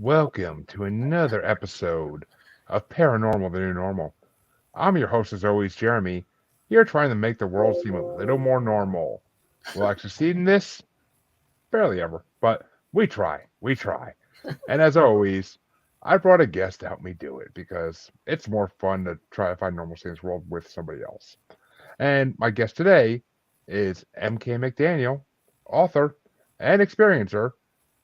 Welcome to another episode of Paranormal the New Normal. I'm your host, as always, Jeremy, here trying to make the world seem a little more normal. Will I succeed in this? Barely ever, but we try. And as always, I brought a guest to help me do it because it's more fun to try to find normalcy in this world with somebody else. And my guest today is MK McDaniel, author and experiencer,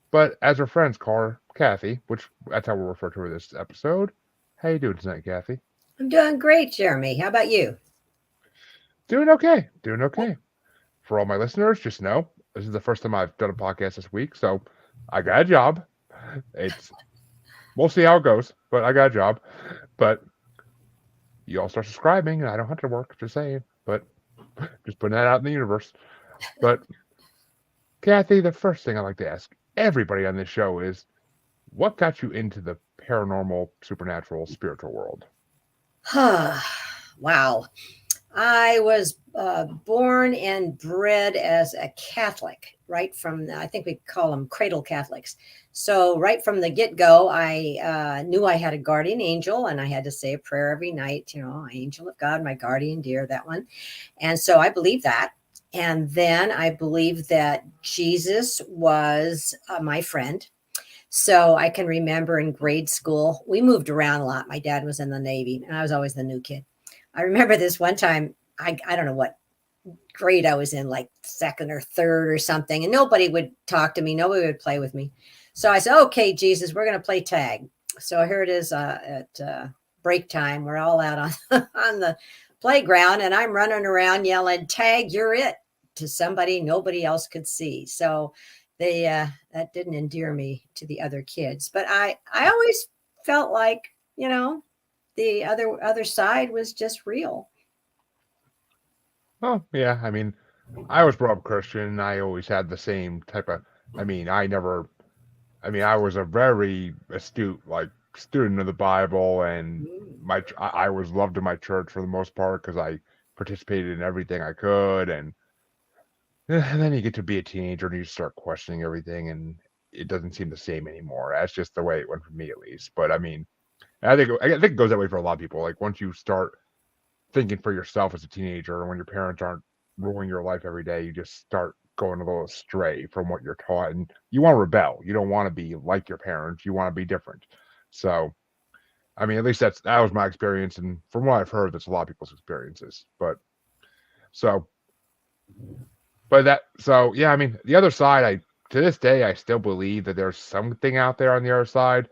but as her friends call her, Kathy, which that's how we'll refer to her this episode. How you doing tonight, Kathy? I'm doing great, Jeremy. How about you? Doing okay. For all my listeners, just know this is the first time I've done a podcast this week, so I got a job. It's We'll see how it goes, but I got a job. But you all start subscribing, and I don't have to work. Just saying, but just putting that out in the universe. But Kathy, the first thing I like to ask everybody on this show is, what got you into the paranormal, supernatural, spiritual world? Wow. I was born and bred as a Catholic, right from, I think we call them cradle Catholics. So right from the get-go, I knew I had a guardian angel, and I had to say a prayer every night, angel of God, my guardian dear, that one. And so I believed that. And then I believed that Jesus was my friend. So I can remember in grade school, we moved around a lot. My dad was in the Navy, and I was always the new kid. I remember this one time, I don't know what grade I was in, like second or third or something, and nobody would talk to me. Nobody would play with me. So I said, okay, Jesus, we're going to play tag. So here it is at break time. We're all out on, on the playground, and I'm running around yelling, tag, you're it, to somebody nobody else could see. So they that didn't endear me to the other kids. But I always felt like, the other side was just real. Oh, yeah. I mean, I was brought up Christian. I always had the same type of. I mean, I was a very astute, like, student of the Bible, and I was loved in my church for the most part because I participated in everything I could, and then you get to be a teenager and you start questioning everything, and it doesn't seem the same anymore. That's just the way it went for me, at least. But I mean, I think it goes that way for a lot of people. Like once you start thinking for yourself as a teenager, and when your parents aren't ruling your life every day, you just start going a little astray from what you're taught, and you want to rebel. You don't want to be like your parents. You want to be different. So, I mean, at least that was my experience, and from what I've heard, that's a lot of people's experiences. So, so yeah. I mean, the other side, I to this day, I still believe that there's something out there on the other side,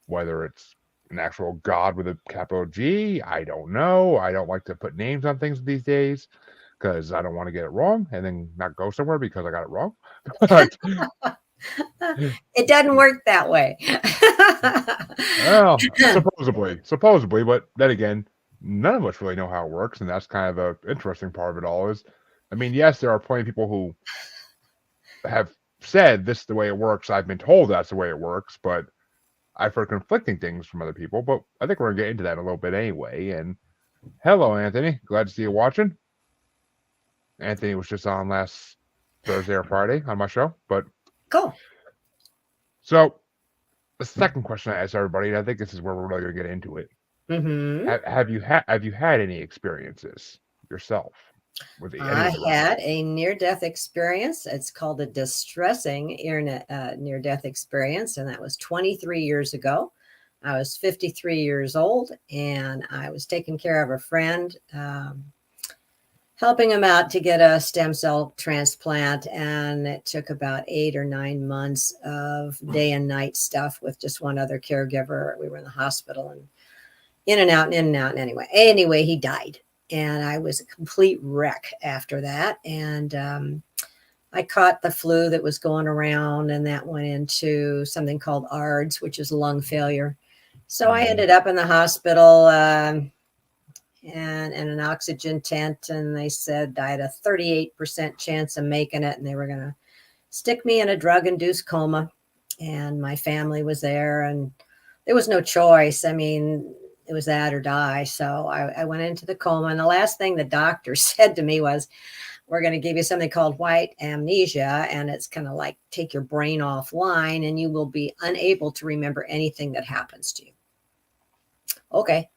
whether it's an actual God with a capital G. I don't know. I don't like to put names on things these days because I don't want to get it wrong and then not go somewhere because I got it wrong. But, It doesn't work that way. well, supposedly, but then again, none of us really know how it works, and that's kind of the interesting part of it all. Is, I mean, yes, there are plenty of people who have said this is the way it works. I've been told that's the way it works, but I've heard conflicting things from other people. But I think we're gonna get into that a little bit anyway. And hello, Anthony. Glad to see you watching. Anthony was just on last Thursday or Friday on my show. But Cool. so the second question I asked everybody, and I think this is where we're really gonna get into it. Mm-hmm. Have you had any experiences yourself with any I of the had a near-death experience. It's called a distressing near-death experience, and that was 23 years ago. I was 53 years old, and I was taking care of a friend, helping him out to get a stem cell transplant, and it took about 8 or 9 months of day and night stuff with just one other caregiver. We were in the hospital and in and out and in and out. And anyway, he died. And I was a complete wreck after that. And I caught the flu that was going around, and that went into something called ARDS, which is lung failure. So I ended up in the hospital and in an oxygen tent, and they said I had a 38% chance of making it, and they were going to stick me in a drug-induced coma. And my family was there, and there was no choice. I mean, it was that or die. So I went into the coma. And the last thing the doctor said to me was, we're going to give you something called white amnesia, and it's kind of like take your brain offline and you will be unable to remember anything that happens to you. Okay.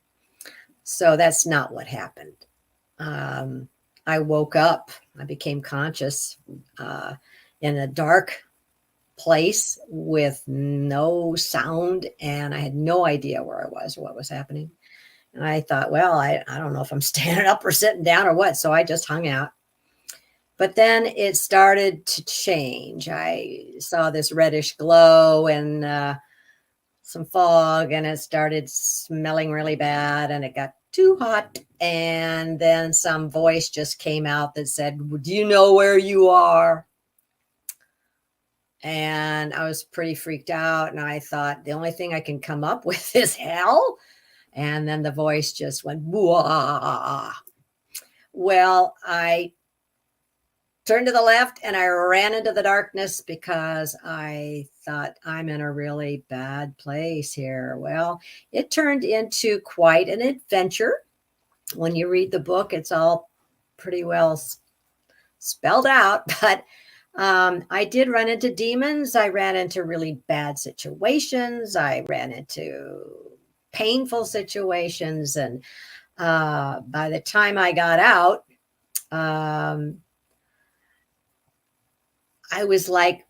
So that's not what happened. I woke up, I became conscious in a dark place with no sound, and I had no idea where I was or what was happening. And I thought, well, I don't know if I'm standing up or sitting down or what. So I just hung out. But then it started to change. I saw this reddish glow and some fog, and it started smelling really bad, and it got too hot. And then some voice just came out that said, do you know where you are? And I was pretty freaked out. And I thought, the only thing I can come up with is hell. And then the voice just went, wah. Well, I turned to the left and I ran into the darkness because I thought, I'm in a really bad place here. Well, it turned into quite an adventure. When you read the book, it's all pretty well spelled out, but I did run into demons. I ran into really bad situations. I ran into painful situations. And by the time I got out, I was like,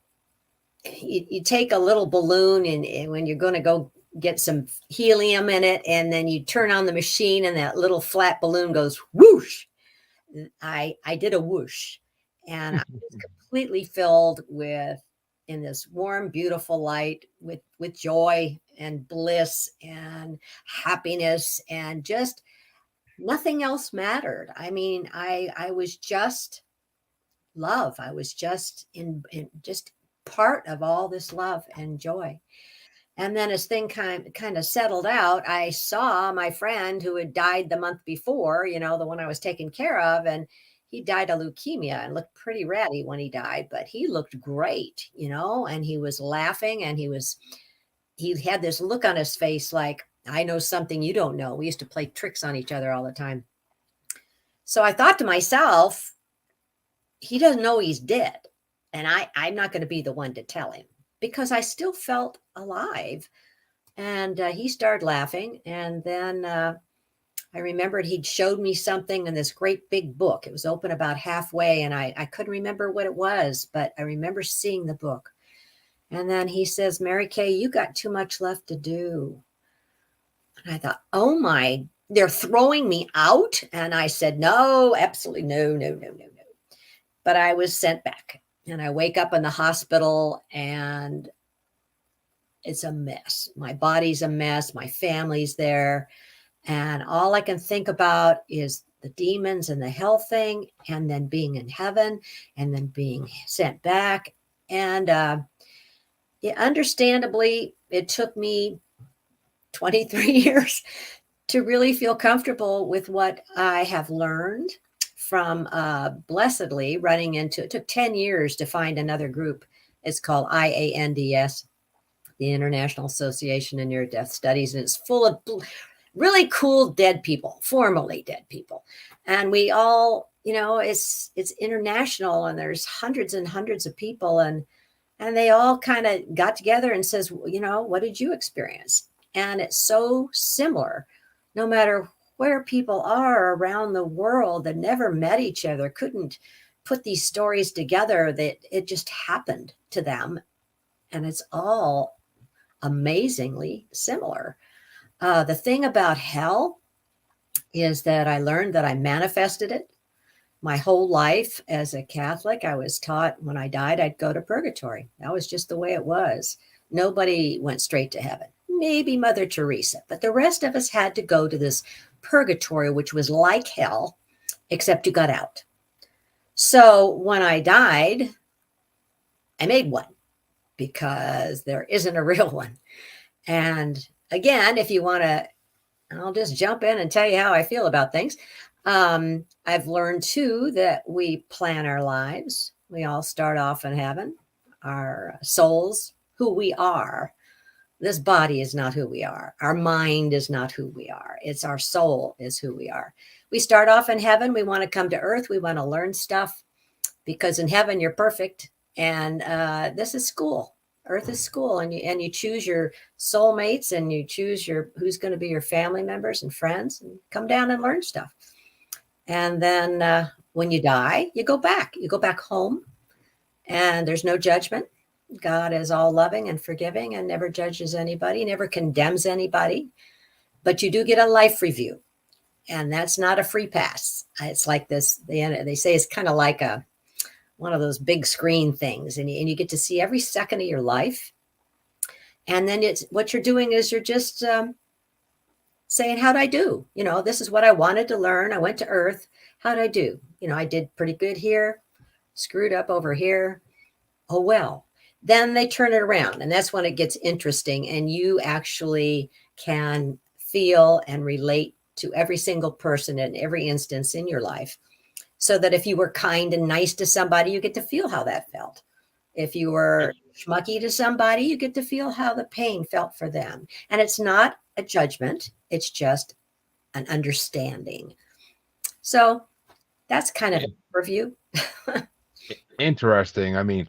you take a little balloon and when you're going to go get some helium in it, and then you turn on the machine and that little flat balloon goes whoosh. I did a whoosh, and I was completely filled in this warm, beautiful light with joy and bliss and happiness, and just nothing else mattered. I mean, I was just love. I was just in just part of all this love and joy. And then as things kind of settled out, I saw my friend who had died the month before, the one I was taking care of, and he died of leukemia and looked pretty ratty when he died, but he looked great, and he was laughing, and he had this look on his face like, I know something you don't know. We used to play tricks on each other all the time. So I thought to myself, he doesn't know he's dead. And I'm not going to be the one to tell him, because I still felt alive. And he started laughing. And then I remembered he'd showed me something in this great big book. It was open about halfway, and I couldn't remember what it was, but I remember seeing the book. And then he says, Mary Kay, you got too much left to do. And I thought, oh my, they're throwing me out. And I said, no, absolutely no. But I was sent back, and I wake up in the hospital, and it's a mess. My body's a mess. My family's there. And all I can think about is the demons and the hell thing, and then being in heaven, and then being sent back. And understandably, it took me 23 years to really feel comfortable with what I have learned from blessedly running into, it took 10 years to find another group. It's called IANDS, the International Association of Near-Death Studies. And it's full of really cool dead people, formerly dead people. And we all, it's international, and there's hundreds and hundreds of people. And they all kind of got together and says, what did you experience? And it's so similar, no matter where people are around the world that never met each other, couldn't put these stories together, that it just happened to them. And it's all amazingly similar. The thing about hell is that I learned that I manifested it. My whole life as a Catholic, I was taught when I died, I'd go to purgatory. That was just the way it was. Nobody went straight to heaven. Maybe Mother Teresa, but the rest of us had to go to this purgatory, which was like hell, except you got out. So when I died, I made one, because there isn't a real one. And again, if you want to, I'll just jump in and tell you how I feel about things. I've learned too that we plan our lives. We all start off in heaven. Our souls, who we are. This body is not who we are. Our mind is not who we are. It's our soul is who we are. We start off in heaven. We want to come to earth. We want to learn stuff. because in heaven you're perfect, and this is school. Earth is school, and you choose your soulmates, and you choose who's going to be your family members and friends, and come down and learn stuff. And then when you die, you go back home, and there's no judgment. God is all loving and forgiving and never judges anybody, never condemns anybody, but you do get a life review, and that's not a free pass. It's like this, they say it's kind of like one of those big screen things, and you get to see every second of your life. And then it's what you're doing is you're just saying, how'd I do? This is what I wanted to learn. I went to Earth. How'd I do? I did pretty good here, screwed up over here. Oh, well, then they turn it around, and that's when it gets interesting, and you actually can feel and relate to every single person in every instance in your life. So that if you were kind and nice to somebody, you get to feel how that felt. If you were schmucky to somebody, you get to feel how the pain felt for them. And it's not a judgment. It's just an understanding. So that's kind of an overview. Interesting. I mean,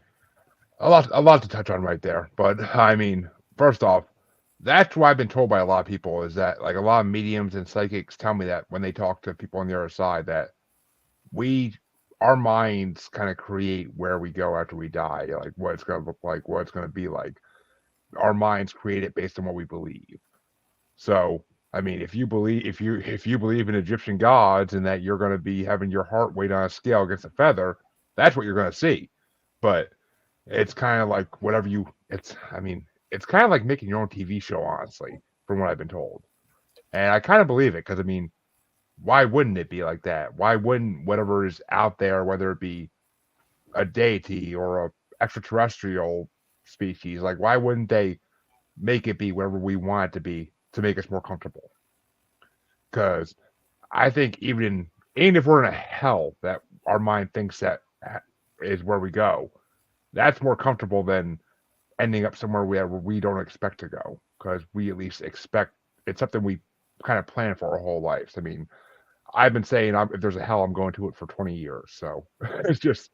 a lot to touch on right there. But I mean, first off, that's what I've been told by a lot of people, is that like a lot of mediums and psychics tell me that when they talk to people on the other side, that our minds kind of create where we go after we die, like what it's going to look like, what it's going to be like. Our minds create it based on what we believe. So, I mean, if you believe in Egyptian gods and that you're going to be having your heart weighed on a scale against a feather, that's what you're going to see. But it's kind of like it's kind of like making your own TV show, honestly, from what I've been told. And I kind of believe it, because I mean, why wouldn't it be like that? Why wouldn't whatever is out there, whether it be a deity or a extraterrestrial species, like why wouldn't they make it be wherever we want it to be to make us more comfortable? Because I think even if we're in a hell that our mind thinks that is where we go, that's more comfortable than ending up somewhere where we don't expect to go, because we at least expect it's something we kind of plan for our whole lives. I mean, I've been saying if there's a hell, I'm going to it for 20 years. So it's just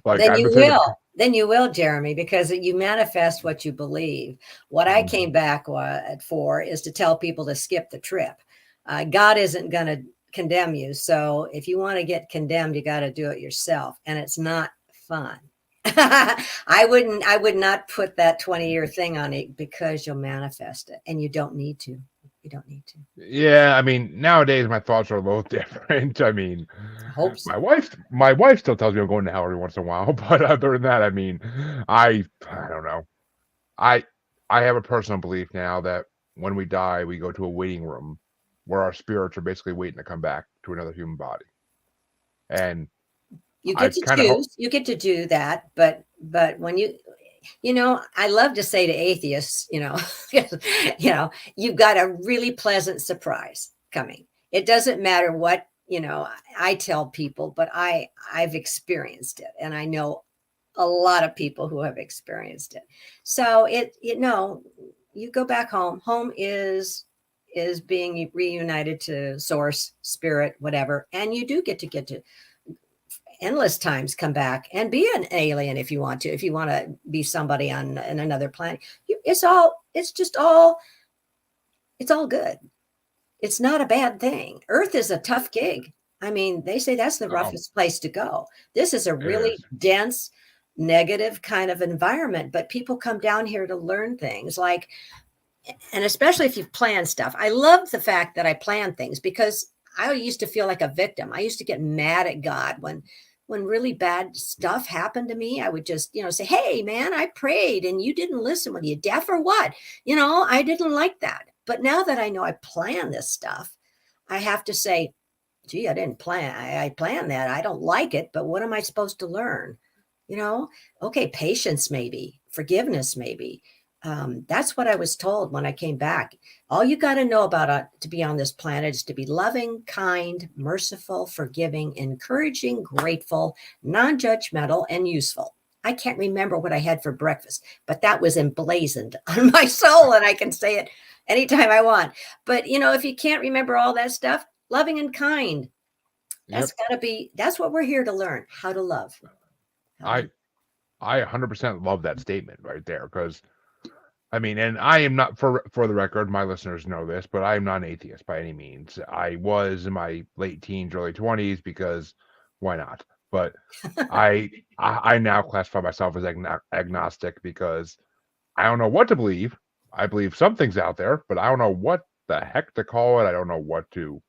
like Then I've you been saying. will. Then you will, Jeremy, because you manifest what you believe. What I came back for is to tell people to skip the trip. God isn't going to condemn you. So if you want to get condemned, you got to do it yourself. And it's not fun. I would not put that 20-year thing on it, because you'll manifest it, and you don't need to. You don't need to. Yeah, I mean, nowadays my thoughts are a little different. I mean, I hope so. my wife still tells me I'm going to hell every once in a while, but other than that, I mean, I don't know. I have a personal belief now that when we die, we go to a waiting room where our spirits are basically waiting to come back to another human body. And you get to choose. You get to do that, but when I love to say to atheists, you've got a really pleasant surprise coming. It doesn't matter what, I tell people, but I've experienced it, and I know a lot of people who have experienced it. So you go back home. Home is being reunited to source, spirit, whatever. And you do get to endless times come back and be an alien if you want to be somebody on another planet. It's all good. It's not a bad thing. Earth is a tough gig. I mean, they say that's the roughest place to go. This is a really dense, negative kind of environment, but people come down here to learn things, like, and especially if you've planned stuff. I love the fact that I plan things, because I used to feel like a victim. I used to get mad at God when really bad stuff happened to me. I would just, say, hey, man, I prayed and you didn't listen. Were you deaf or what? I didn't like that. But now that I know I plan this stuff, I have to say, gee, I didn't plan. I planned that. I don't like it, but what am I supposed to learn? Okay, patience, maybe, forgiveness, maybe. That's what I was told when I came back. All you got to know about to be on this planet is to be loving, kind, merciful, forgiving, encouraging, grateful, non-judgmental, and useful. I can't remember what I had for breakfast, but that was emblazoned on my soul, and I can say it anytime I want. But, if you can't remember all that stuff, loving and kind, that's what we're here to learn, how to love. I 100% love that statement right there, because I mean, and I am not, for the record, my listeners know this, but I am not an atheist by any means. I was in my late teens, early 20s, because why not? But I now classify myself as agnostic, because I don't know what to believe. I believe something's out there, but I don't know what the heck to call it. I don't know what to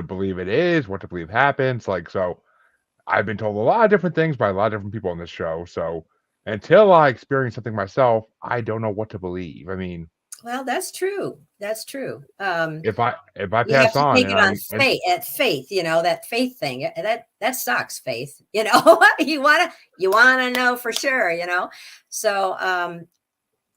believe it is, what to believe happens. Like, so I've been told a lot of different things by a lot of different people on this show. So until I experience something myself, I don't know what to believe. I mean, Well, that's true. That's true. if I You have pass to on take and it on I and faith, at faith, that faith thing. That sucks, faith. You wanna know for sure. So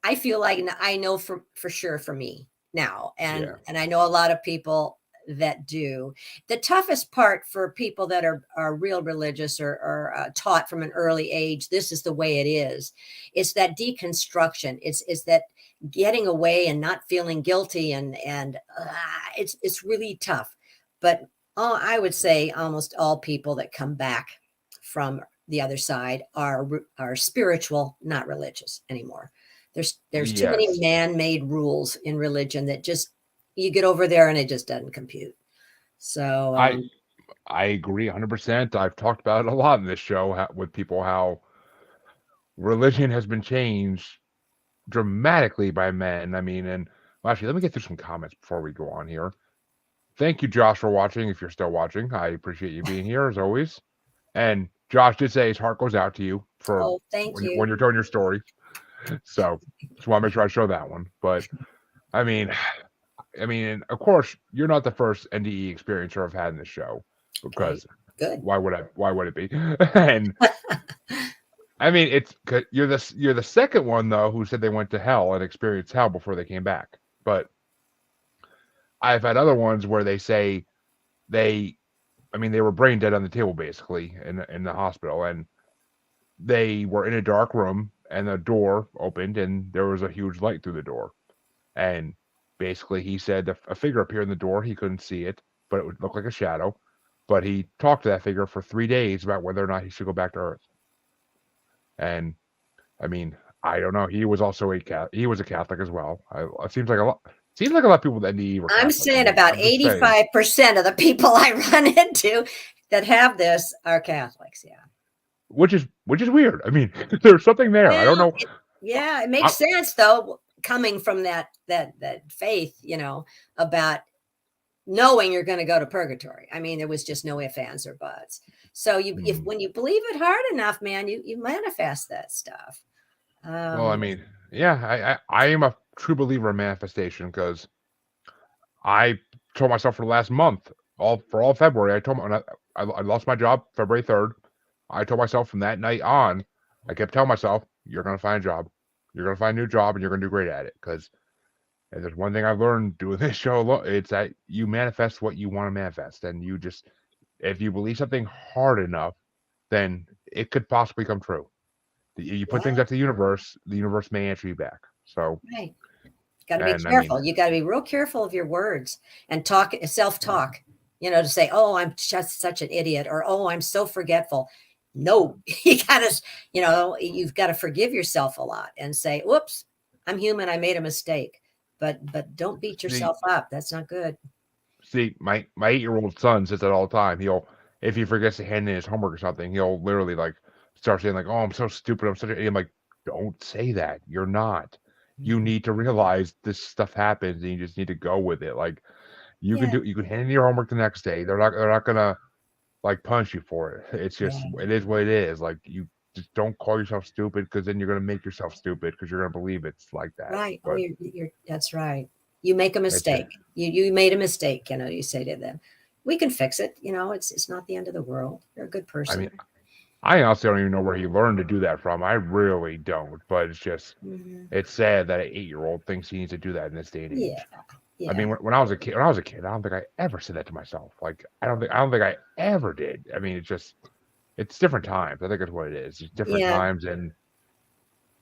I feel like I know for sure for me now, and yeah, I know a lot of people that do. The toughest part for people that are real religious, or taught from an early age, this is the way it is. It's that deconstruction. It's that getting away and not feeling guilty, and it's really tough. But I would say almost all people that come back from the other side are spiritual, not religious anymore. There's too many yes, man-made rules in religion that just you get over there and it just doesn't compute. So I I agree 100%. I've talked about it a lot in this show, with people, how religion has been changed dramatically by men. I mean, and well, actually, let me get through some comments before we go on here. Thank you, Josh, for watching. If you're still watching, I appreciate you being here as always. And Josh did say his heart goes out to you for oh, thank when you. you're telling your story. So just want to make sure I show that one. But I mean, and of course, you're not the first NDE experiencer I've had in this show, Okay, because good. why would I? Why would it be? And I mean, you're the second one though who said they went to hell and experienced hell before they came back. But I've had other ones where they say they, they were brain dead on the table basically in the hospital, and they were in a dark room and the door opened and there was a huge light through the door, and basically he said a figure appeared in the door. He couldn't see it, but it would look like a shadow. But he talked to that figure for 3 days about whether or not he should go back to Earth. And I mean, I don't know. He was also he was a Catholic as well. It seems like a lot. Seems like a lot of people that need were I'm Catholic. I saying mean, about I'm just saying, 85% of the people I run into that have this are Catholics. Yeah. which is weird. I mean, there's something there. I don't Well, know. yeah, it I, makes sense though, coming from that faith, about knowing you're going to go to purgatory. I mean, there was just no ifs, ands, or buts. So if mm, when you believe it hard enough, man, you manifest that stuff. well, I Um, mean, yeah, I am a true believer in manifestation, because I told myself for the last month, all February, I told my I lost my job February 3rd. I told myself from that night on, I kept telling myself, you're gonna find a job, you're gonna find a new job, and you're gonna do great at it. Because and there's one thing I've learned doing this show, it's that you manifest what you want to manifest, and you just, if you believe something hard enough, then it could possibly come true. You put things yeah, out to the universe may answer you back. So, right. Got to be and I mean, careful. You got to be real careful of your words and self-talk. To say, "Oh, I'm just such an idiot," or "Oh, I'm so forgetful." No, you've got to forgive yourself a lot and say, "Whoops, I'm human. I made a mistake." But don't beat see, yourself up. That's not good. my 8-year-old son says that all the time. He'll, if he forgets to hand in his homework or something, he'll literally like start saying like, "Oh, I'm so stupid. I'm such a," I'm like, "Don't say that. You're not. You Mhm. need to realize this stuff happens, and you just need to go with it. Like, Yeah, you can hand in your homework the next day. They're not gonna like punish you for it. It's just, yeah, it is what it is. Like, you just don't call yourself stupid, because then you're gonna make yourself stupid, because you're gonna believe it's like that. right. Oh, But you're that's right. You make a it's mistake. You made a mistake. You say to them, "We can fix it." It's not the end of the world. You're a good I person. mean, I honestly don't even know where he learned to do that from. I really don't. But it's just, Mhm. it's sad that an 8-year-old thinks he needs to do that in this day and Yeah, age. I yeah, mean, when I was a kid, I don't think I ever said that to myself. Like, I don't think I ever did. I mean, it's different times. I think that's what it is. It's different yeah. times, and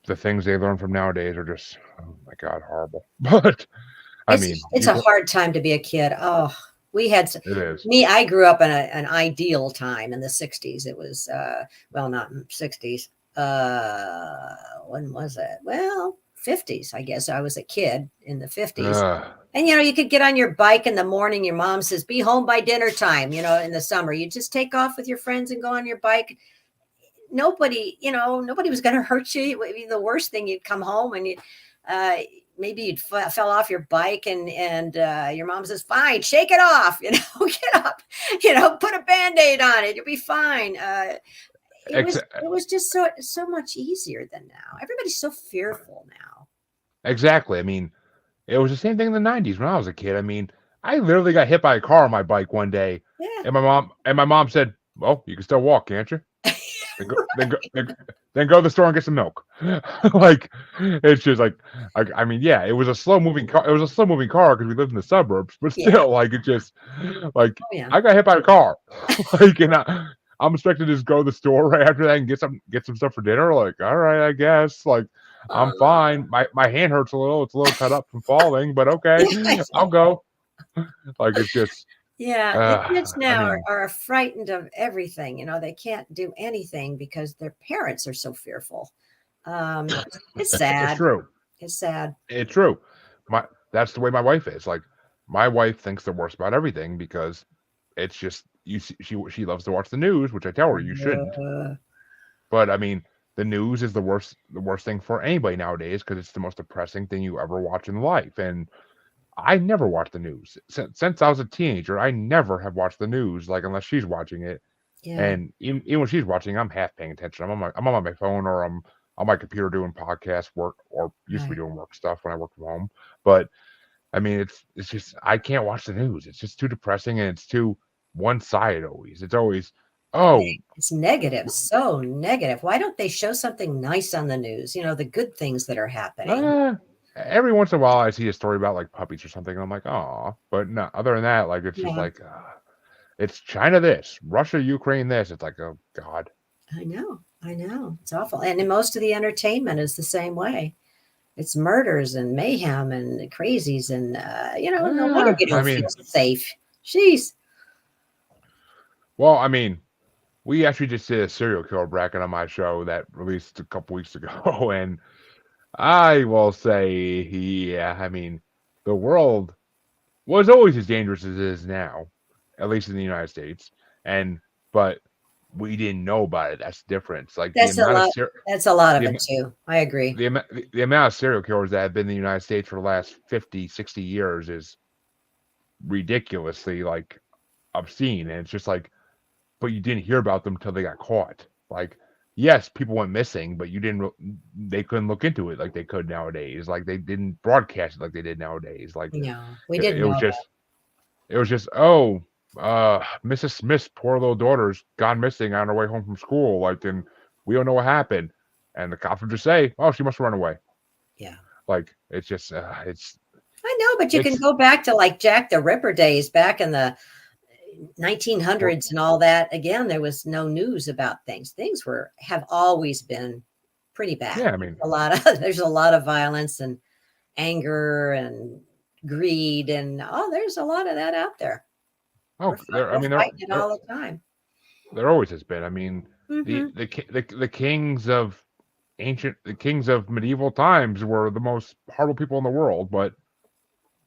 the things they learn from nowadays are just, oh my God, horrible. But I It's mean, it's a hard time to be a kid. Oh, We had It is. me. I grew up in an ideal time in the '60s. It was well, not '60s. When was it? Well, '50s. I guess I was a kid in the '50s. And you could get on your bike in the morning. Your mom says, "Be home by dinner time." In the summer, you just take off with your friends and go on your bike. Nobody was going to hurt you. It would be the worst thing. You'd come home and maybe you'd fell off your bike and your mom says, "Fine, shake it off, get up, put a Band-Aid on it. You'll be fine." It was just so much easier than now. Everybody's so fearful now. Exactly. I mean, it was the same thing in the 90s when I was a kid. I mean, I literally got hit by a car on my bike one day. Yeah. And my mom said, "Well, you can still walk, can't you? Then go to the store and get some milk." Like, it's just like, I mean, yeah, it was a slow moving car. It was a slow moving car because we lived in the suburbs, but still, like, it just, like, I got hit by a car. Like, and I'm expected to just go to the store right after that and get some stuff for dinner. Like, all right, I guess. Like, I'm fine. My hand hurts a little. It's a little cut up from falling, but okay, I'll go. Like, it's just. Yeah, the kids now are frightened of everything. They can't do anything because their parents are so fearful. It's sad. It's true. It's sad. It's true. That's the way my wife is. Like, my wife thinks the worst about everything because it's just she loves to watch the news, which I tell her you shouldn't. But I mean, the news is the worst thing for anybody nowadays because it's the most depressing thing you ever watch in life. And I never watch the news since I was a teenager. I never have watched the news, like, unless she's watching it. Yeah. And even when she's watching, I'm half paying attention. I'm on my phone, or I'm on my computer doing podcast work, or used to be doing work stuff when I work from home. But I mean, it's just, I can't watch the news. It's just too depressing, and it's too one-sided always. It's always, it's negative, so negative. Why don't they show something nice on the news? The good things that are happening. Every once in a while I see a story about like puppies or something, and I'm like, oh, but no, other than that, like, it's just like, it's China this, Russia, Ukraine this. It's like, oh God. I know. It's awful. And in most of the entertainment is the same way. It's murders and mayhem and crazies and, no wonder you don't feel safe. Jeez. Well, I mean, we actually just did a serial killer bracket on my show that released a couple weeks ago, and I will say, yeah, I mean, the world was always as dangerous as it is now, at least in the United States. But we didn't know about it. That's the difference. Like, that's a lot of it too. I agree. The amount of serial killers that have been in the United States for the last 50, 60 years is ridiculously, like, obscene. And it's just like, but you didn't hear about them until they got caught. Like, yes, people went missing, but they couldn't look into it like they could nowadays. Like, they didn't broadcast it like they did nowadays. Like, no, we didn't. It was just, Mrs. Smith's poor little daughter's gone missing on her way home from school. Like, and we don't know what happened. And the cops would just say, "Oh, she must have run away." Yeah. Like, it's just, it's. I know, but you can go back to like Jack the Ripper days back in the 1900s and all that. Again, there was no news about things. Things have always been pretty bad. Yeah, I mean, there's a lot of violence and anger and greed, and there's a lot of that out there. Oh, they're fighting it all the time. There always has been. I mean, the kings of medieval times were the most horrible people in the world, but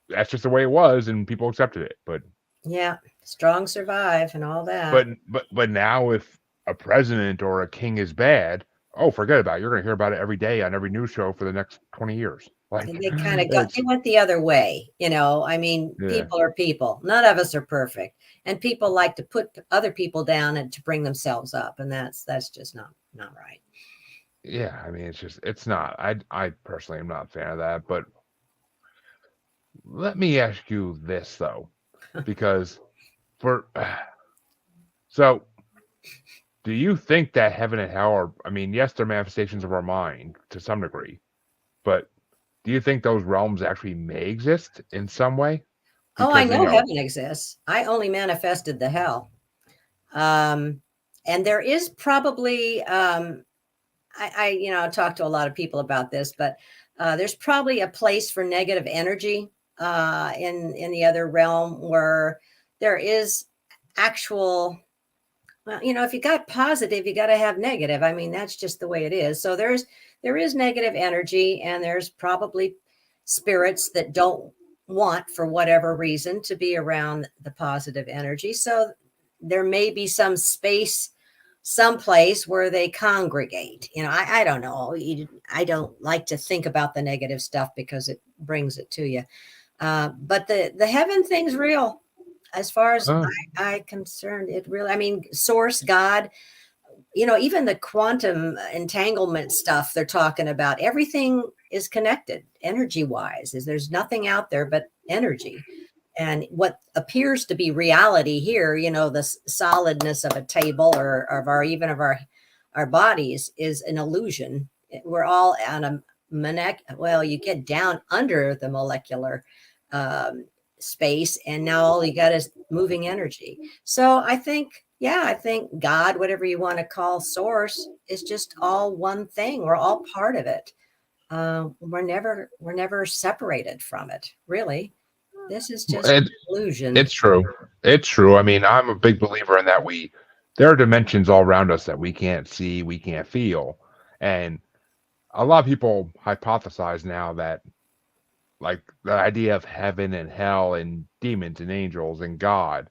that's just the way it was, and people accepted it. But yeah, strong survive and all that. But now, if a president or a king is bad, forget about it. You're going to hear about it every day on every news show for the next 20 years. Like, and they kind of they went the other way. I mean, people are people. None of us are perfect, and people like to put other people down and to bring themselves up, and that's just not right. Yeah, I mean, it's not. I personally am not a fan of that. But let me ask you this though, because so, do you think that heaven and hell are? I mean, yes, they're manifestations of our mind to some degree, but do you think those realms actually may exist in some way? Because, I know heaven exists. I only manifested the hell. And there is probably, I talked to a lot of people about this, but there's probably a place for negative energy in the other realm where there is actual, well, if you got positive, you got to have negative. I mean, that's just the way it is. So there is negative energy, and there's probably spirits that don't want, for whatever reason, to be around the positive energy. So there may be some space someplace where they congregate. I don't know. I don't like to think about the negative stuff because it brings it to you. But the heaven thing's real. As far as I concerned, it really, I mean, source, God, even the quantum entanglement stuff they're talking about, everything is connected energy wise. There's nothing out there but energy. And what appears to be reality here, the solidness of a table or of our bodies is an illusion. We're all on a well, you get down under the molecular space, and now all you got is moving energy. So I think God, whatever you want to call source, is just all one thing. We're all part of it. We're never separated from it, really. This is just an illusion. It's true. It's true. I mean, I'm a big believer in that there are dimensions all around us that we can't see, we can't feel. And a lot of people hypothesize now that, like, the idea of heaven and hell and demons and angels and God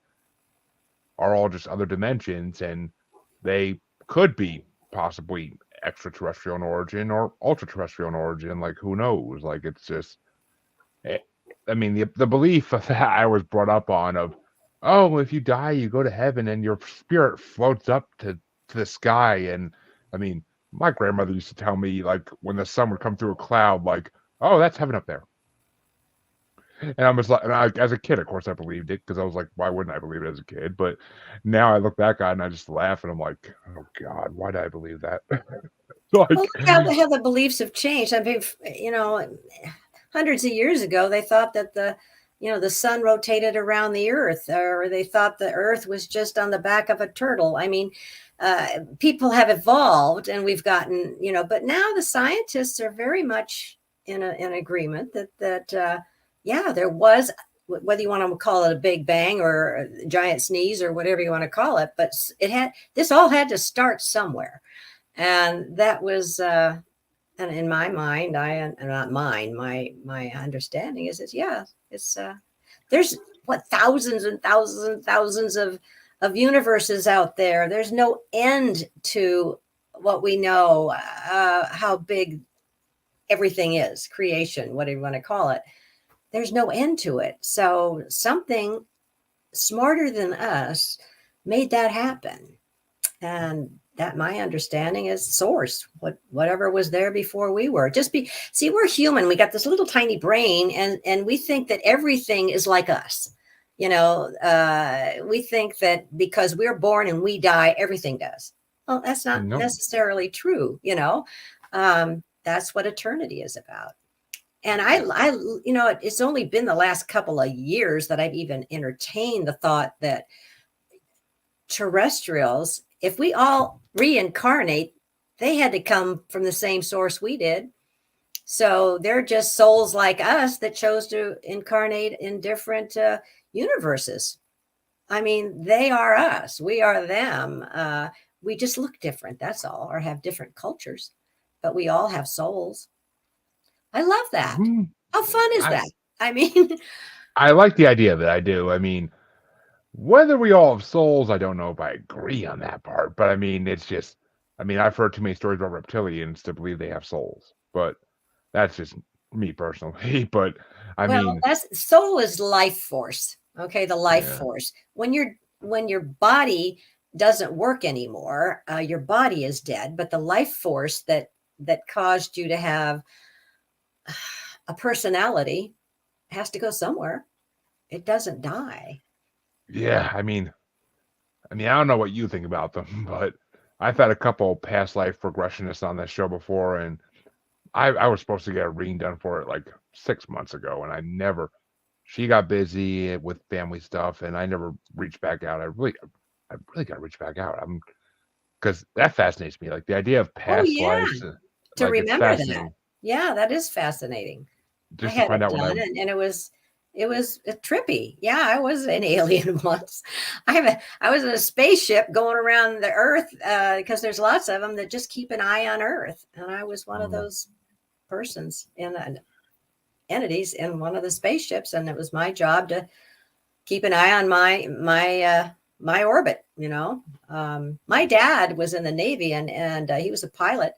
are all just other dimensions, and they could be possibly extraterrestrial in origin or ultra-terrestrial in origin. Like, who knows? Like, it's just... I mean, the belief that I was brought up on of, oh, if you die, you go to heaven and your spirit floats up to the sky. And I mean, my grandmother used to tell me, like, when the sun would come through a cloud, like, oh, that's heaven up there. And I was like, as a kid, of course, I believed it, because I was like, why wouldn't I believe it as a kid? But now I look back on it and I just laugh, and I'm like, oh God, why did I believe that? Like, well, look how the beliefs have changed. I mean, hundreds of years ago, they thought that the sun rotated around the earth, or they thought the earth was just on the back of a turtle. I mean, people have evolved, and we've gotten, but now the scientists are very much in agreement that there was, whether you want to call it a big bang or a giant sneeze or whatever you want to call it, but this all had to start somewhere. And that was, and in my mind, my understanding is it's there's thousands and thousands and thousands of universes out there. There's no end to what we know, how big everything is, creation, whatever you want to call it. There's no end to it. So something smarter than us made that happen. And that, my understanding, is source, whatever was there before we were. See, we're human. We got this little tiny brain, and we think that everything is like us. We think that because we're born and we die, everything does. Well, that's not necessarily true. That's what eternity is about. And I it's only been the last couple of years that I've even entertained the thought that terrestrials, if we all reincarnate, they had to come from the same source we did. So they're just souls like us that chose to incarnate in different universes. I mean, they are us. We are them. We just look different, that's all, or have different cultures. But we all have souls. I love that. How fun is that? I mean... I like the idea of it. I do. I mean, whether we all have souls, I don't know if I agree on that part. But I mean, it's just... I mean, I've heard too many stories about reptilians to believe they have souls. But that's just me personally. But I mean... soul is life force. Okay, the life force. When your body doesn't work anymore, your body is dead. But the life force that caused you to have a personality has to go somewhere. It doesn't die. Yeah, I mean, I don't know what you think about them, but I've had a couple past life regressionists on this show before, and I was supposed to get a reading done for it like 6 months ago, and she got busy with family stuff, and I never reached back out. I really got to reach back out. Because that fascinates me, like the idea of past lives. To remember that. Yeah, that is fascinating. Just to find out and it was It was trippy. Yeah, I was an alien once. I was in a spaceship going around the Earth because there's lots of them that just keep an eye on Earth, and I was one of those persons in entities in one of the spaceships, and it was my job to keep an eye on my orbit. My dad was in the Navy, and he was a pilot,